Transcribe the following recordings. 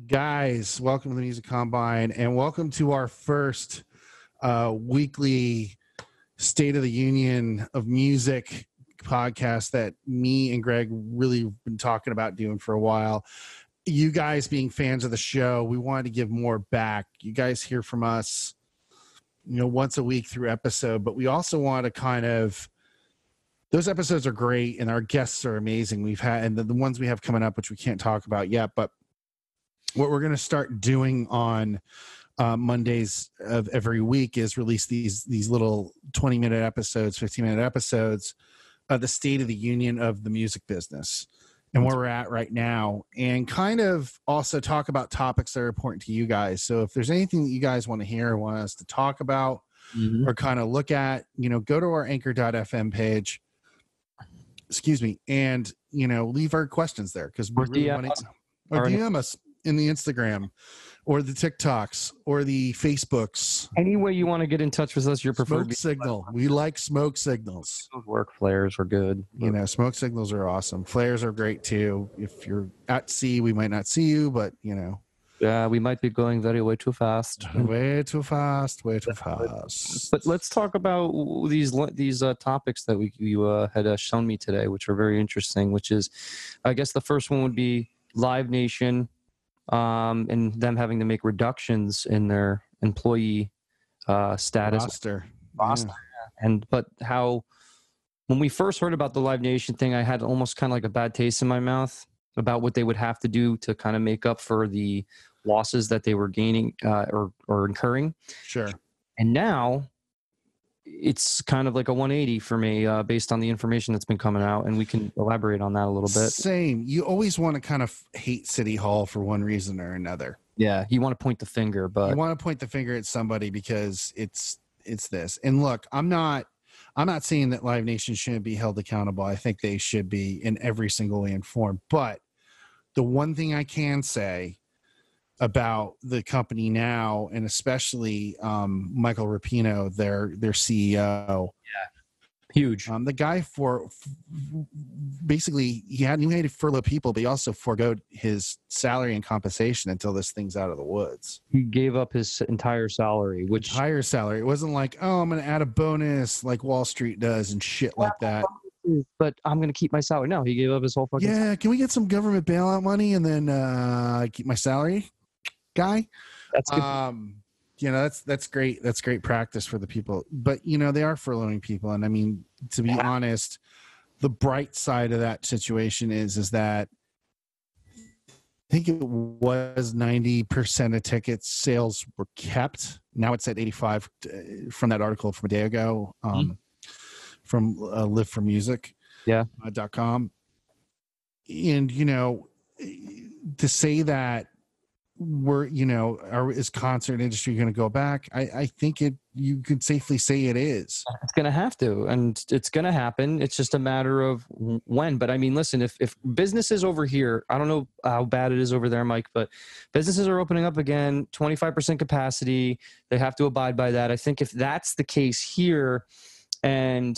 Guys, welcome to the Music Combine and welcome to our first weekly State of the Union of Music podcast that me and Greg really been talking about doing for a while. You guys being fans of the show, we wanted to give more back. You guys hear from us, once a week through episode, but we also want to those episodes are great and our guests are amazing. We've had, and the ones we have coming up, which we can't talk about yet, but what we're going to start doing on Mondays of every week is release these little 20-minute episodes, 15-minute episodes of the State of the Union of the music business and where we're at right now, and kind of also talk about topics that are important to you guys. So if there's anything that you guys want to hear or want us to talk about or kind of look at, go to our anchor.fm page, and, leave our questions there because we really want to, or DM us in the Instagram or the TikToks or the Facebooks. Any way you want to get in touch with us, your preferred smoke signal. We like smoke signals. Those work. Flares are good. Smoke signals are awesome. Flares are great too. If you're at sea, we might not see you, but Yeah, we might be going way too fast. Way too fast. But let's talk about these topics that you had shown me today, which are very interesting. Which is, I guess the first one would be Live Nation. And them having to make reductions in their employee status roster. Yeah. But how when we first heard about the Live Nation thing, I had almost kind of like a bad taste in my mouth about what they would have to do to kind of make up for the losses that they were gaining or incurring. Sure. And now it's kind of like a 180 for me based on the information that's been coming out, and we can elaborate on that a little bit. Same. You always want to kind of hate City Hall for one reason or another. Yeah, you want to point the finger, but you want to point the finger at somebody because it's this. And look, I'm not saying that Live Nation shouldn't be held accountable. I think they should be in every single way and form. But the one thing I can say about the company now, and especially Michael Rapino, their CEO. Yeah, huge. The guy basically he had to furlough people, but he also forgoed his salary and compensation until this thing's out of the woods. He gave up his entire salary, It wasn't like, oh, I'm going to add a bonus like Wall Street does and shit like that. But I'm going to keep my salary. No, he gave up his whole fucking salary. Can we get some government bailout money and then keep my salary? Guy, that's good. That's great. That's great practice for the people. But they are furloughing people, and I mean, to be honest, the bright side of that situation is that I think it was 90% of tickets sales were kept. Now it's at 85 from that article from a day ago from Live for Music. Yeah. .com. And to say that is concert industry going to go back? I think you could safely say it is. It's going to have to, and it's going to happen. It's just a matter of when. But I mean, listen, if businesses over here, I don't know how bad it is over there, Mike, but businesses are opening up again, 25% capacity. They have to abide by that. I think if that's the case here, and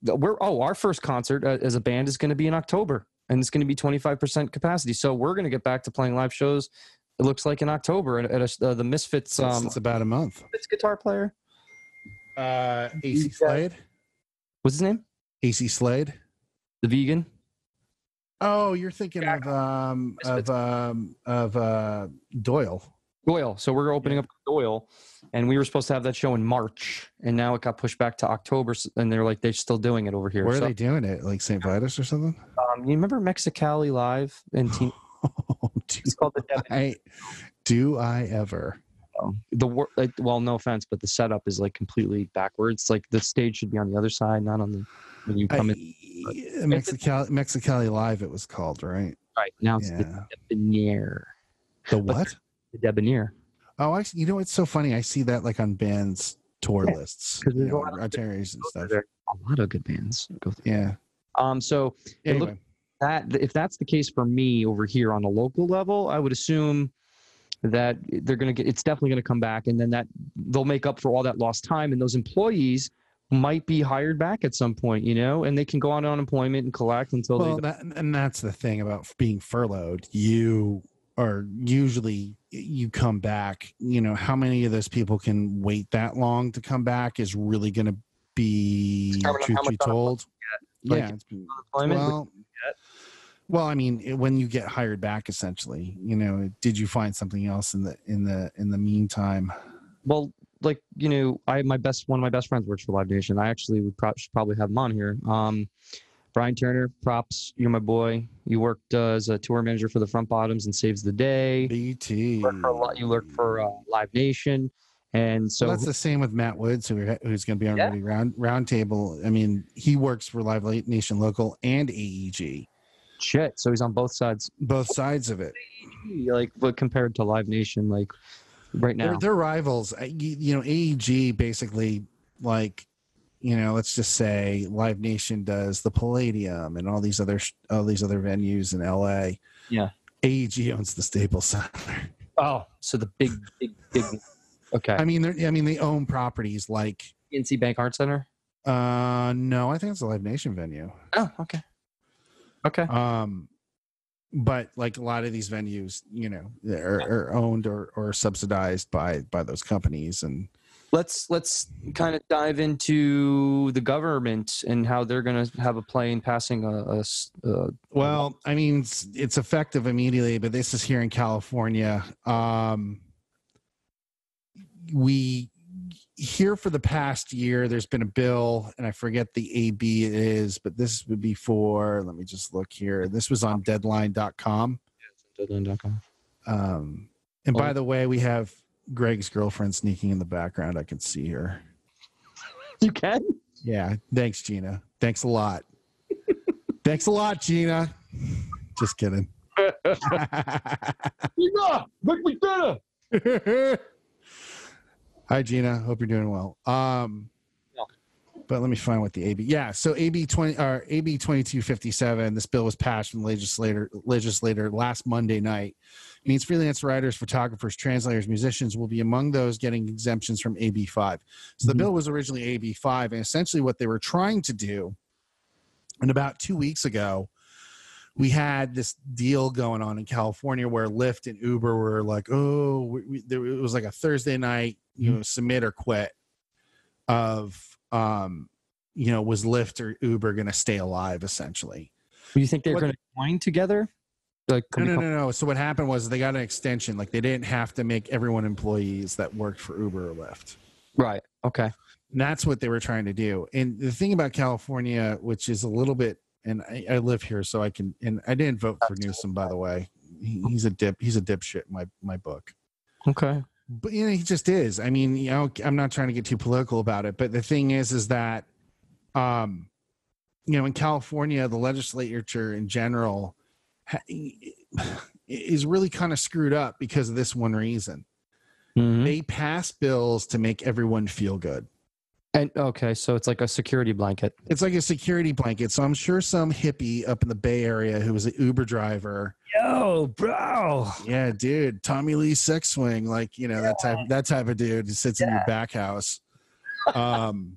our first concert as a band is going to be in October. And it's going to be 25% capacity. So we're going to get back to playing live shows, it looks like, in October at the Misfits. It's about a month. Misfits guitar player? AC Slade. What's his name? AC Slade. The vegan? Oh, you're thinking of Doyle. Doyle. So we're opening up Doyle, and we were supposed to have that show in March, and now it got pushed back to October, and they're still doing it over here. Where are they doing it? Like St. Vitus or something? You remember Mexicali Live in Team? It's called the Debonair. Do I ever? Well, no offense, but the setup is like completely backwards. Like the stage should be on the other side, not on the when you come in. Mexicali Live, it was called, right? Right now it's the Debonair. The what? The Debonair. Oh, it's so funny. I see that like on bands tour lists, itineraries and stuff. There are a lot of good bands go through. Yeah. So anyway. If that's the case for me over here on a local level, I would assume that it's definitely going to come back, and then that they'll make up for all that lost time, and those employees might be hired back at some point, and they can go on unemployment and collect until and that's the thing about being furloughed. You usually you come back. How many of those people can wait that long to come back is really going to be, truth be told. Yeah. Well, I mean, when you get hired back, essentially, did you find something else in the meantime? Well, like, one of my best friends works for Live Nation. I actually should probably have him on here. Brian Turner, props. You're my boy. You worked as a tour manager for the Front Bottoms and Saves the Day. BT. You worked for Live Nation. And so that's the same with Matt Woods, who's going to be on Ready Roundtable. I mean, he works for Live Nation Local and AEG. Shit. So he's on both sides. Both sides of it. Like, but compared to Live Nation, like right now, they're rivals. AEG basically, like, let's just say Live Nation does the Palladium and all these other venues in LA. Yeah. AEG owns the Staples Center. Oh, so the big. Okay. I mean, they own properties like PNC Bank Art Center. No, I think it's a Live Nation venue. Oh, okay. But like a lot of these venues, are owned or subsidized by those companies. And let's kind of dive into the government and how they're going to have a play in passing well, I mean, it's effective immediately, but this is here in California. We here for the past year, there's been a bill, and I forget the AB it is, but this would be for, let me just look here. This was on deadline.com. Yeah, it's on deadline.com. And by the way, we have Greg's girlfriend sneaking in the background. I can see her. You can? Yeah. Thanks, Gina. Thanks a lot. Thanks a lot, Gina. Just kidding. Gina, make me dinner. Hi, Gina. Hope you're doing well. But let me find what the AB. Yeah, so AB 2257. This bill was passed from the legislator last Monday night. It means freelance writers, photographers, translators, musicians will be among those getting exemptions from AB 5. So the bill was originally AB 5, and essentially what they were trying to do. And about 2 weeks ago, we had this deal going on in California where Lyft and Uber were like, it was like a Thursday night, submit or quit of, was Lyft or Uber going to stay alive essentially? Do you think they're going to join together? Like, no. So what happened was they got an extension. Like they didn't have to make everyone employees that worked for Uber or Lyft. Right. Okay. And that's what they were trying to do. And the thing about California, which is a little bit, and I live here, so I can. And I didn't vote for Newsom, by the way. He's a dipshit in my book. Okay. But he just is. I mean, I'm not trying to get too political about it, but the thing is that, in California, the legislature in general is really kind of screwed up because of this one reason. Mm-hmm. They pass bills to make everyone feel good. And okay, so it's like a security blanket. It's like a security blanket. So I'm sure some hippie up in the Bay Area who was an Uber driver. Yo, bro. Yeah, dude. Tommy Lee sex swing, like, that type of dude who sits in your back house. And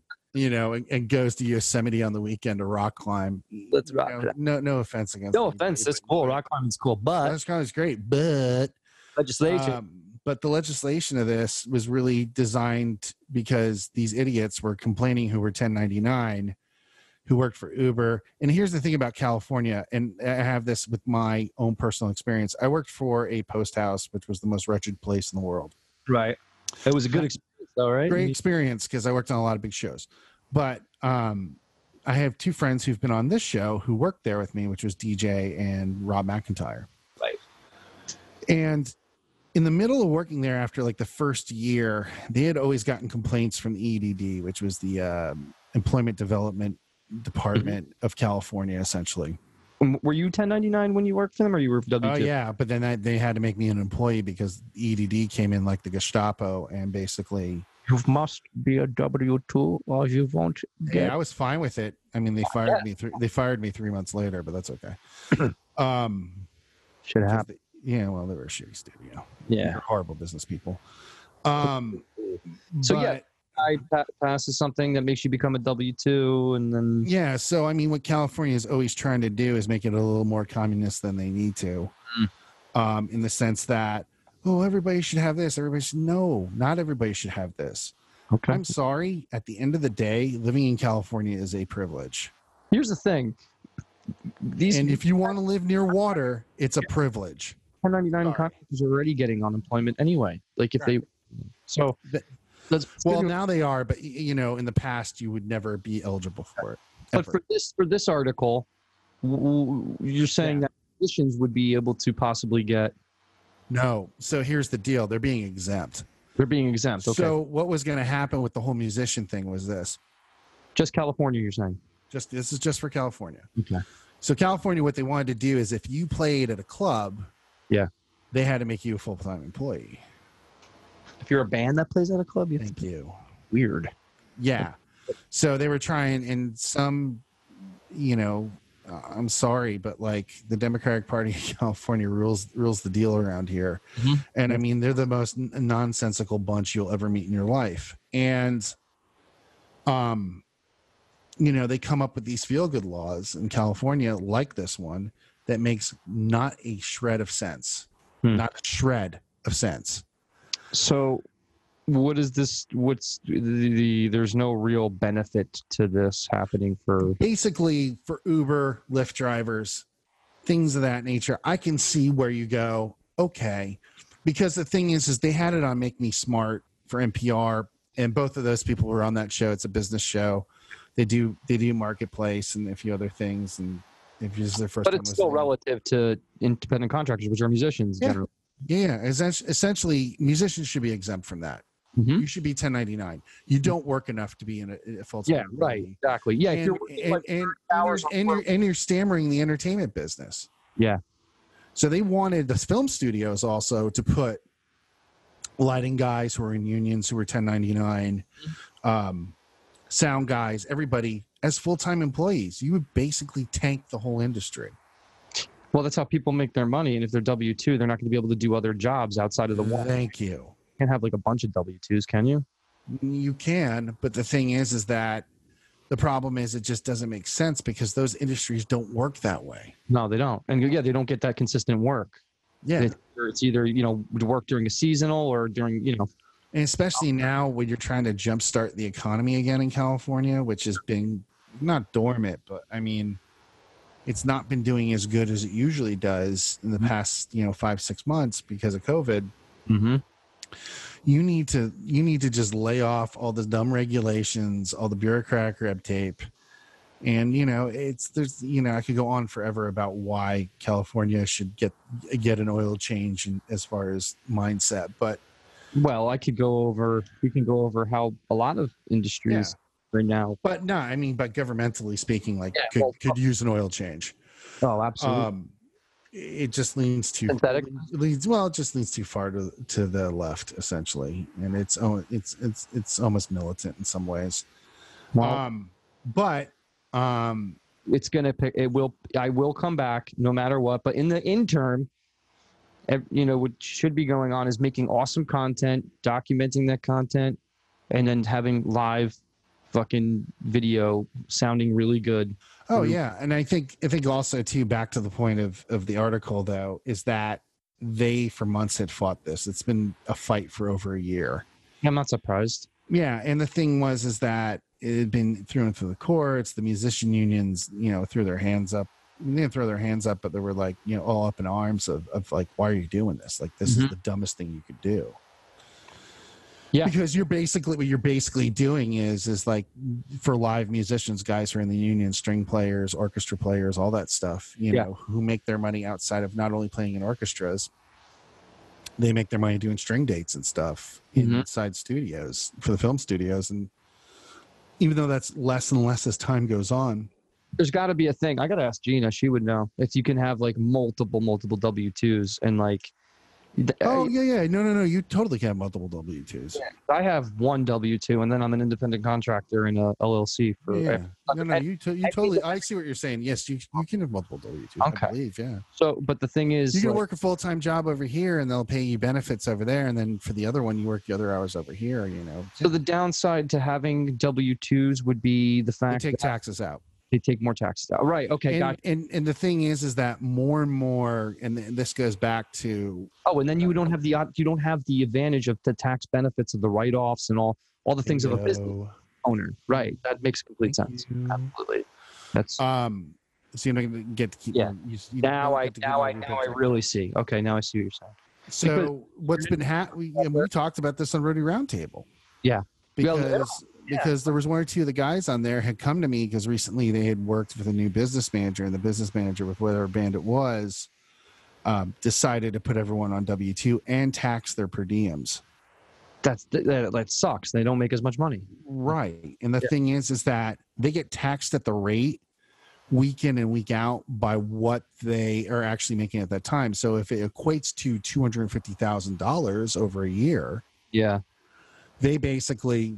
goes to Yosemite on the weekend to rock climb. Let's rock it. No offense against. No offense. It's cool. Rock climbing's cool, but rock climbing's great. But legislation. But the legislation of this was really designed because these idiots were complaining who were 1099, who worked for Uber. And here's the thing about California, and I have this with my own personal experience. I worked for a post house, which was the most wretched place in the world. Right. It was a good experience, though, right? Great experience because I worked on a lot of big shows. But I have two friends who've been on this show who worked there with me, which was DJ and Rob McIntyre. Right. And in the middle of working there, after like the first year, they had always gotten complaints from the EDD, which was the Employment Development Department of California, essentially. Were you 1099 when you worked for them, or you were W2? Oh, yeah, but then they had to make me an employee because EDD came in like the Gestapo and basically... You must be a W2 or you won't get... Yeah, I was fine with it. I mean, they fired me. They fired me 3 months later, but that's okay. Should happen. Yeah, well, they were a shitty studio. Yeah. They're horrible business people. I passes something that makes you become a W-2 and then... Yeah, so, I mean, what California is always trying to do is make it a little more communist than they need to. in the sense that, oh, everybody should have this. No, not everybody should have this. Okay. I'm sorry. At the end of the day, living in California is a privilege. Here's the thing. And if you want to live near water, it's a privilege. 1099 contractors are already getting unemployment anyway. Like if Right. Now they are, but in the past you would never be eligible for it. But ever. for this article, you're saying that musicians would be able to possibly get. No. So here's the deal. They're being exempt. They're being exempt. Okay. So what was going to happen with the whole musician thing was this. Just California, you're saying? This is just for California. Okay. So California, what they wanted to do is if you played at a club, they had to make you a full-time employee. If you're a band that plays at a club, Thank you. Weird. Yeah. So they were trying, and some, I'm sorry, but like the Democratic Party of California rules the deal around here. Mm-hmm. And I mean, they're the most nonsensical bunch you'll ever meet in your life. And, they come up with these feel-good laws in California, like this one, that makes not a shred of sense. Not a shred of sense. So what is this? What's there's no real benefit to this happening for basically for Uber, Lyft drivers, things of that nature. I can see where you go, okay, because the thing is they had it on Make Me Smart for NPR, and both of those people were on that show. It's a business show. They do Marketplace and a few other things, and if this is their first but time it's still listening. Relative to independent contractors, which are musicians generally. Yeah. Essentially, musicians should be exempt from that. Mm-hmm. You should be 1099. You don't work enough to be in a full-time. Yeah, right. Exactly. Yeah, and you're stammering the entertainment business. Yeah. So they wanted the film studios also to put lighting guys who are in unions who are 1099, sound guys, everybody as full-time employees. You would basically tank the whole industry. Well, that's how people make their money. And if they're W-2, they're not going to be able to do other jobs outside of the one. Thank you. You can't have like a bunch of W-2s, can you? You can, but the thing is that the problem is it just doesn't make sense because those industries don't work that way. No, they don't. And they don't get that consistent work. Yeah. It's either, work during a seasonal or during, And especially now when you're trying to jumpstart the economy again in California, which has been not dormant, but I mean, it's not been doing as good as it usually does in the past, 5-6 months because of COVID. Mm-hmm. You need to just lay off all the dumb regulations, all the bureaucratic red tape. And, I could go on forever about why California should get an oil change as far as mindset. But, well, we can go over how a lot of industries right now. But no, I mean, but governmentally speaking, could use an oil change. Oh, absolutely. It just leans too synthetic. It just leans too far to the left, essentially, and it's almost militant in some ways. Well, it's gonna pick. I will come back no matter what. But in the interim, what should be going on is making awesome content, documenting that content, and then having live fucking video sounding really good. Oh yeah, and I think also too, back to the point of the article though, is that they for months had fought this. It's been a fight for over a year. I'm not surprised. Yeah, and the thing is that it had been thrown through the courts. The musician unions, threw their hands up. They didn't throw their hands up, but they were like, all up in arms of like, why are you doing this? Like, this is the dumbest thing you could do. Yeah, because what you're basically doing is like for live musicians, guys who are in the union, string players, orchestra players, all that stuff, who make their money outside of not only playing in orchestras, they make their money doing string dates and stuff inside studios for the film studios. And even though that's less and less as time goes on, there's got to be a thing. I got to ask Gina. She would know if you can have like multiple W-2s and like. No, you totally can have multiple W-2s. Yeah, I have one W-2 and then I'm an independent contractor in a LLC for you totally. I see what you're saying. Yes, you can have multiple W-2s. Okay. I believe, yeah. So, but the thing is, you can work a full-time job over here and they'll pay you benefits over there, and then for the other one you work the other hours over here. So the downside to having W-2s would be the fact they take taxes out. They take more taxes out. Right. Okay. And, Gotcha. and the thing is that more and more, and this goes back to, Oh, and then you don't have the advantage of the tax benefits of the write-offs and all the things of a business owner. Right. That makes complete sense. Absolutely. That's so you're not gonna get to keep. Yeah. You now don't I get to keep more of your paycheck. really see. Okay. Now I see what you're saying. So what's been we talked about this on Roadie Roundtable. Yeah. Because there was one or two of the guys on there had come to me because recently they had worked with a new business manager, and the business manager with whatever band it was decided to put everyone on W-2 and tax their per diems. That sucks. They don't make as much money. Right. And the thing is that they get taxed at the rate week in and week out by what they are actually making at that time. So if it equates to $250,000 over a year, yeah, they basically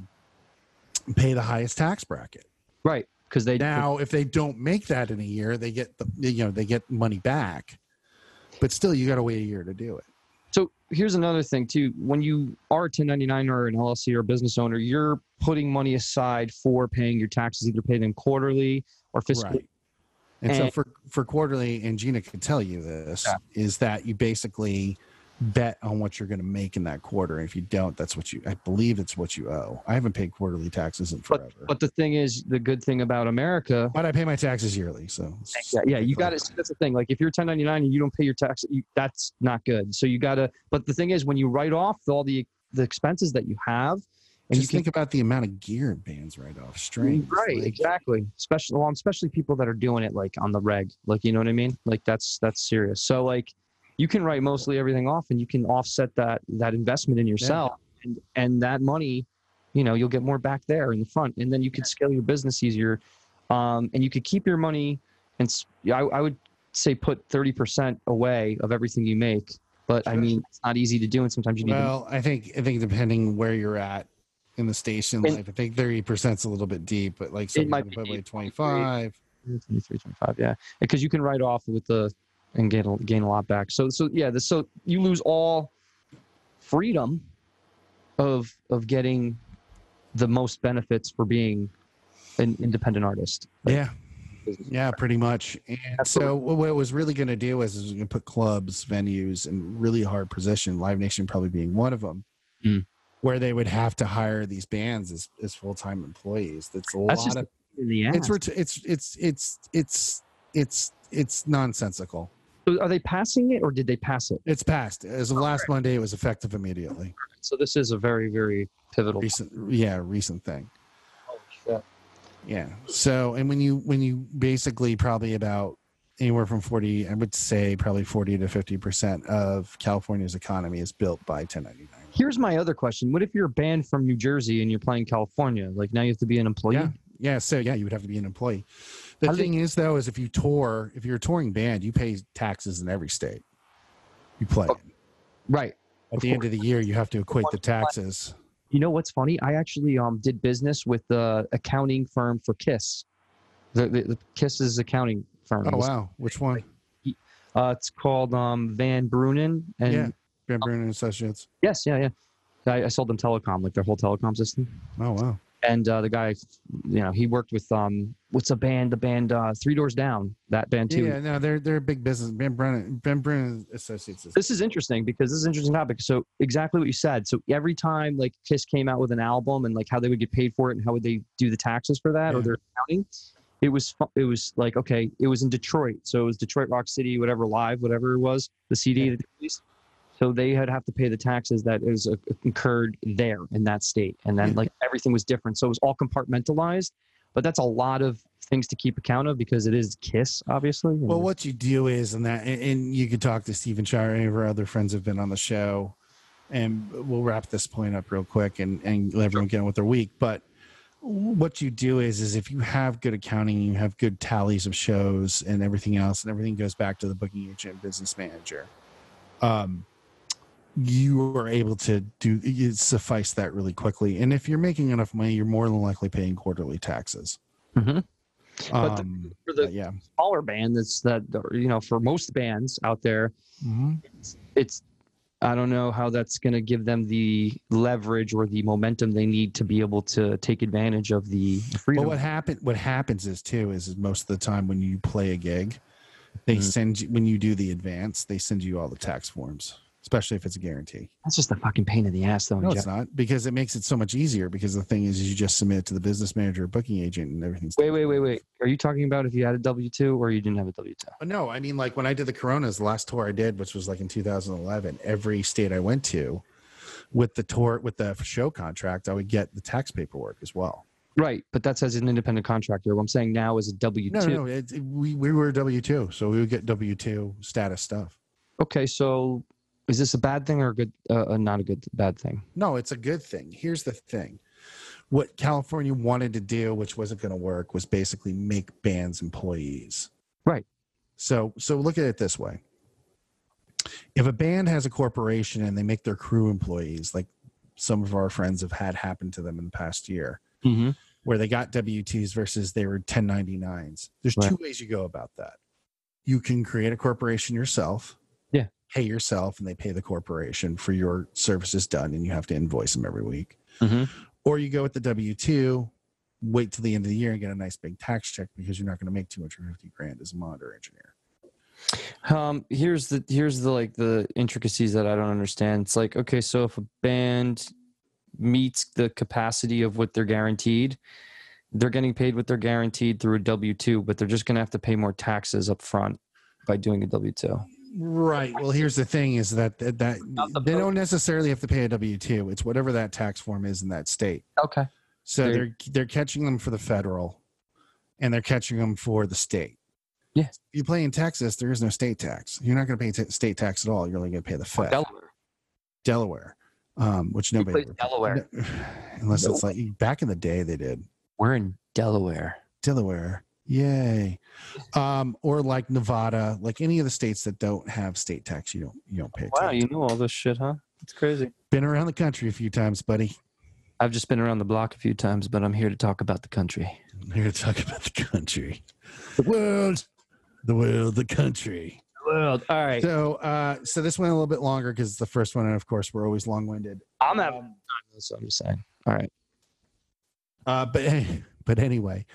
pay the highest tax bracket. Right. Because if they don't make that in a year, they get they get money back. But still, you got to wait a year to do it. So here's another thing too. When you are a 1099 or an LLC or a business owner, you're putting money aside for paying your taxes, either pay them quarterly or fiscally. Right. And so for quarterly, and Gina can tell you this, is that you basically bet on what you're going to make in that quarter. And if you don't, I believe it's what you owe. I haven't paid quarterly taxes in forever. But the thing is, the good thing about America. But I pay my taxes yearly. So you got to, that's the thing. Like if you're 1099 and you don't pay your tax, that's not good. So you got to, but the thing is, when you write off all the expenses that you have, and just think about the amount of gear bands write off strings. Right. Exactly. Especially people that are doing it like on the reg, like, you know what I mean? Like that's serious. So like, you can write mostly everything off, and you can offset that investment in yourself, and that money, you'll get more back there in the front, and then you can scale your business easier, and you could keep your money. And I would say put 30% away of everything you make, but I mean it's not easy to do, and sometimes you need. Well, I think depending where you're at in the station life, I think 30% is a little bit deep, but like it might be like 25, 23, 25, yeah, because you can write off with the. And gain a lot back. So you lose all freedom of getting the most benefits for being an independent artist. Yeah, pretty much. And so what it was really going to do is going to put clubs, venues in really hard position. Live Nation probably being one of them, where they would have to hire these bands as full-time employees. That's a lot of. It's nonsensical. So are they passing it, or did they pass it? It's passed. As of last Monday, it was effective immediately. So this is a very, very pivotal recent thing. Oh shit. Yeah. So, and when you basically probably about anywhere from 40, I would say probably 40 to 50% of California's economy is built by 1099. Here's my other question. What if you're a band from New Jersey and you're playing California? Like now you have to be an employee? Yeah. So you would have to be an employee. The thing is, though, is if you're a touring band, you pay taxes in every state you play in. Right. At the end of the year, you have to equate the taxes. You know what's funny? I actually did business with the accounting firm for KISS. The KISS's accounting firm. Oh, wow. Which one? It's called Van Brunen. And Van Brunen Associates. Yes, yeah. I sold them telecom, like their whole telecom system. Oh, wow. And the guy, he worked with what's the band? Three Doors Down. That band too. Yeah, no, they're a big business. Van Brunen Associates. This is interesting because this is an interesting topic. So exactly what you said. So every time like KISS came out with an album and like how they would get paid for it and how would they do the taxes for that or their accounting, it was like okay, it was in Detroit, so it was Detroit Rock City, whatever it was, the CD that they released. So they have to pay the taxes that is incurred there in that state. And then like everything was different. So it was all compartmentalized, but that's a lot of things to keep account of because it is KISS, obviously. Well, what you do is, and you could talk to Stephen Shire, any of our other friends have been on the show, and we'll wrap this point up real quick and let everyone get on with their week. But what you do is if you have good accounting, you have good tallies of shows and everything else, and everything goes back to the booking agent, business manager. You are able to suffice that really quickly. And if you're making enough money, you're more than likely paying quarterly taxes. Mm-hmm. But for the smaller band, for most bands out there, it's I don't know how that's going to give them the leverage or the momentum they need to be able to take advantage of the freedom. But what happens is most of the time when you play a gig, they send you, when you do the advance, they send you all the tax forms, especially if it's a guarantee. That's just a fucking pain in the ass, though. No, it's not, because it makes it so much easier. Because the thing is you just submit it to the business manager or booking agent, and everything's. Wait. Are you talking about if you had a W-2 or you didn't have a W-2? No, I mean, like when I did the Coronas, the last tour I did, which was like in 2011, every state I went to, with the show contract, I would get the tax paperwork as well. Right, but that's as an independent contractor. What I'm saying now is a W-2. No, we were a W-2, so we would get W-2 status stuff. Okay, so is this a bad thing or a good, not a good bad thing? No, it's a good thing. Here's the thing. What California wanted to do, which wasn't going to work, was basically make bands employees. Right. So look at it this way. If a band has a corporation and they make their crew employees, like some of our friends have had happen to them in the past year, where they got W-2s versus they were 1099s. There's two ways you go about that. You can create a corporation yourself. Yeah. Pay yourself, and they pay the corporation for your services done, and you have to invoice them every week. Or you go with the W-2, wait till the end of the year and get a nice big tax check, because you're not going to make $250,000 as a monitor engineer. Here's the like the intricacies that I don't understand. It's like, okay, so if a band meets the capacity of what they're guaranteed, they're getting paid what they're guaranteed through a W-2, but they're just going to have to pay more taxes up front by doing a W-2. Right. Well, here's the thing is that they don't necessarily have to pay a W-2. It's whatever that tax form is in that state. Okay. So they're catching them for the federal, and they're catching them for the state. Yeah. If you play in Texas, there is no state tax. You're not going to pay state tax at all. You're only going to pay the fed. Delaware. Which nobody ever Delaware. Unless it's like back in the day they did. We're in Delaware. Yay. Or like Nevada, like any of the states that don't have state tax, you don't pay. Wow, you know all this shit, huh? It's crazy. Been around the country a few times, buddy. I've just been around the block a few times, but I'm here to talk about the country. I'm here to talk about the country. The world, the country. The world. All right. So this went a little bit longer because it's the first one, and of course we're always long-winded. I'm having so I'm just saying. All right. But anyway,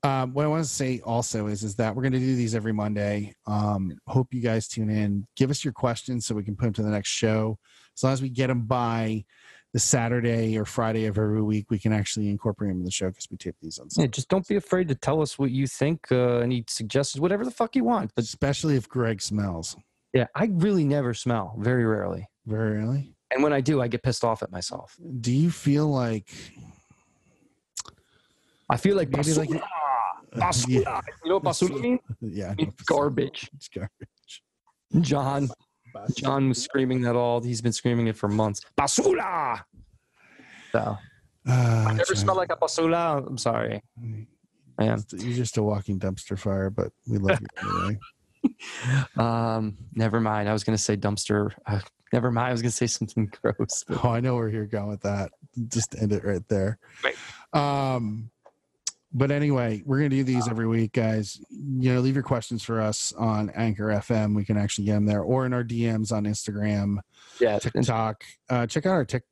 what I want to say also is that we're going to do these every Monday. Hope you guys tune in. Give us your questions so we can put them to the next show. As long as we get them by the Saturday or Friday of every week, we can actually incorporate them in the show because we tape these on Sunday. Yeah, just don't be afraid to tell us what you think, any suggestions, whatever the fuck you want. But especially if Greg smells. Yeah, I really never smell. Very rarely. Very rarely? And when I do, I get pissed off at myself. Do you feel like... I feel like maybe basura. Basura. Yeah. You know what basura means? Yeah. It's garbage. It's garbage. John was screaming that all. He's been screaming it for months. Basura. So I never smell like a basura. I'm sorry. I am. You're just a walking dumpster fire, but we love you anyway. Never mind. I was going to say dumpster. Never mind. I was going to say something gross. Oh, I know where you're going with that. Just end it right there. Right. But anyway, we're going to do these every week, guys. Leave your questions for us on Anchor FM. We can actually get them there, or in our DMs on Instagram, TikTok. Check out our TikTok.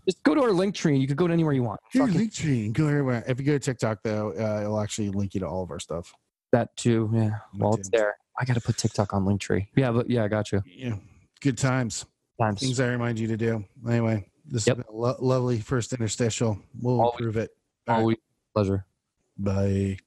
Just go to our link tree. You could go to anywhere you want. Link tree. Go everywhere. If you go to TikTok, though, it'll actually link you to all of our stuff. That too. Yeah. Well, it's there. I got to put TikTok on Linktree. Yeah, but I got you. Yeah. Good times. Things I remind you to do. Anyway, this has been a lovely first interstitial. We'll improve it. Always pleasure. Bye.